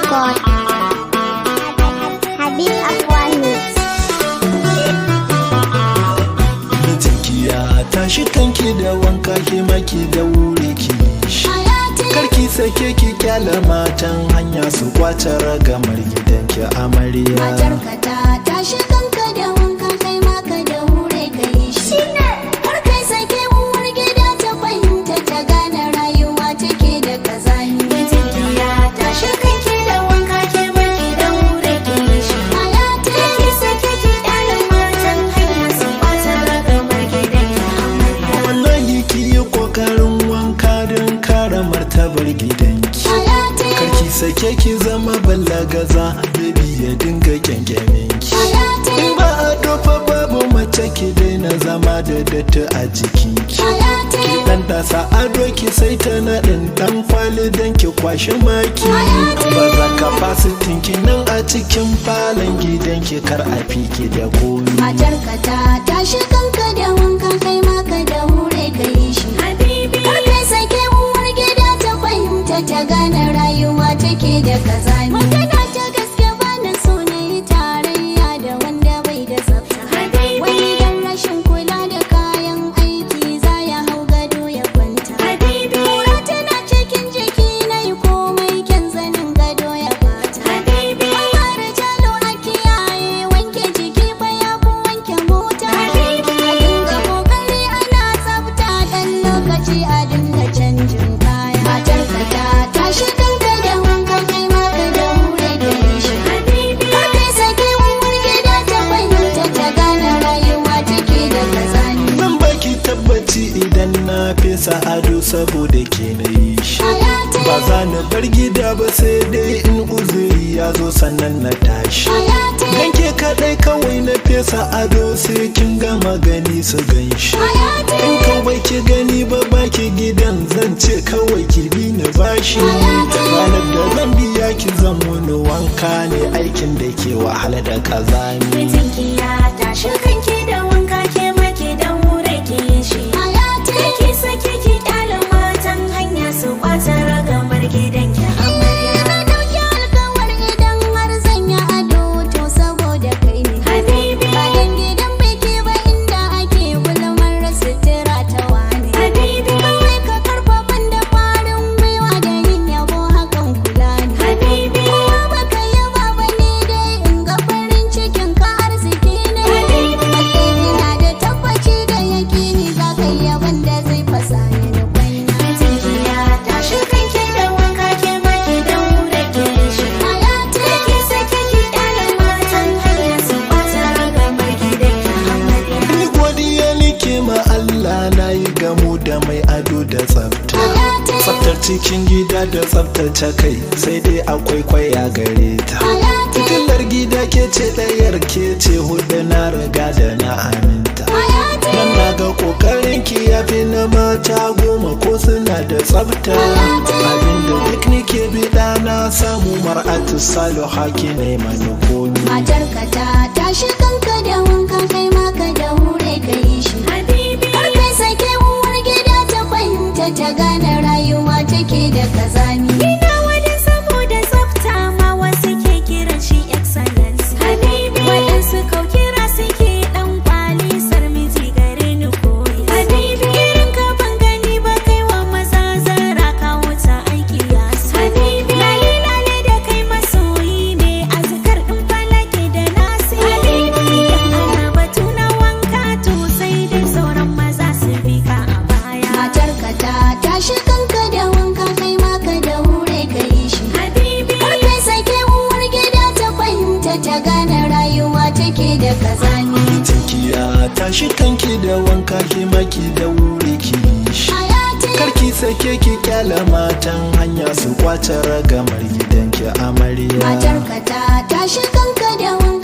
record. Habib Afwan Mix. Mijinki ya tashi kanki da wanka ki maki da wuri ki shi. Karki sake ki kyala matan hanya su kwace ragamar gidanki amarya. Matarka ta tashi kanka da wanka kai maka da wuri ka yi shi. Kar kai sake uwar gida ta fahimta ta gane rayuwa take da kazani. Mijinki ya tashi kanki da wanka ke maki da wuri ka yi shi. Karki sake ki kyale matan hanya su kwace ragamar gidanki amarya. Wallahi ki yi kokarin wanka don kare martabar gidanki. Karki sake ki zama ballagaza baby ya dinga kyankyaminki. In ba a dofa babu mace ki daina zama da datti a jikinki. Ki dan dasa ado ki sai ta naɗin dan kwali don ki kwashi maki. Ba za ka fasa tinki nan a cikin falon gidanki kar a fiki da komi. Matarka ta tashi kanka da wanka kai maka da wuri ka yi shi. Kar kai sake uwar gida ta fahimta ta gane rayuwa take da kazani. Magana ta gaske ba na so na yi tarayya da wanda bai da tsafta. Wani dan rashin kula da kayan aiki za ya hau gado ya kwanta. Kura tana cikin jiki na yi komai kyan zanin gado ya bata. Mara jalo a kiyaye wanke jiki fa ya fi wanke mota. A dinga kokari ana tsafta dan lokaci a dinga canjin kaya. Matarka ta tashi kanka da wanka kai maka da wuri ka yi shi. Kar kai sake uwar gida ta fahimta ta gane rayuwa take da kazani. Zan baki tabbaci idan na fesa ado saboda ke na yi shi. Ba za na bar gida ba sai dai in uzuri ya zo sannan na tashi. Dan ke kaɗai kawai na fesa ado sai kin gama gani su gan shi. In kawai ki gani ba baki gidan zan ce kawai ki bi ni bashi. Ranar da zan biya ki zan wani wanka ne aikin da ke wahala da kazani. Mijinki ya tashi kanki da wanka ke maki da wuri ki yi shi. Kake sake ki kyale matan hanya su kwace ragamar gidanki amarya. Na dauki alkawar idan har zan yi ado to saboda kai ne. Ba dan gidan biki ba inda ake gulmar sutura ta wane. Kawai ka karfafan da farin gwiwa da yin yabo hakan kula ne. Kowa baka yaba ba ne dai in ga farin cikin ka arziki ne. Ina da tabbaci da yakini za ka yi yaban da zai fasa ni da kwaina. Mijinki ya tashi kanki da wanka ke maki da wuri ke yi shi. Kake sake ki kyale matan hanya su kwace ragamar gidanki amarya. Ni godiya nike ma Allah na yi gamo da mai ado da tsafta. Tsaftar cikin gida da tsaftace kai sai dai akwai kwaya gare ta. Fitilar gida ke ce ɗayar ke ce hudu na riga da na aminta. Nan na ga ƙoƙarin ki yafi na mata goma ko suna da tsafta. Abinda duk nike biɗa na samu mar'atu saliha ki ne mani komi. Matarka ta tashi kanka da wanka kai maka da wuri ka yi shi. Kar kai sake uwar gida ta fahimta ta gane rayuwa take da kazani. Ina wani saboda tsafta ma wasu ke kiran shi excellence. Waɗansu kau kira suke ɗan kwalisar miji gare ni koyi. Irin ka ban gani ba kai wa maza zara ka wuce aiki yasa. Lale da kai masoyi ne azkar ɗin falake da nasi. Ana batu na wanka to sai dai sauran maza su bi ka a baya. Matarka ta tashi kanka da wanka kai maka da wuri ka yi shi. Kar kai sake uwar gida ta fahimta ta gane rayuwa take da kazani. Mijinki ya tashi kanki da wanka ki maki da wuri ki yi shi. Karki sake ki kyala matan hanya su kwace ragamar gidanki amarya. Matarka ta tashi kanka da wanka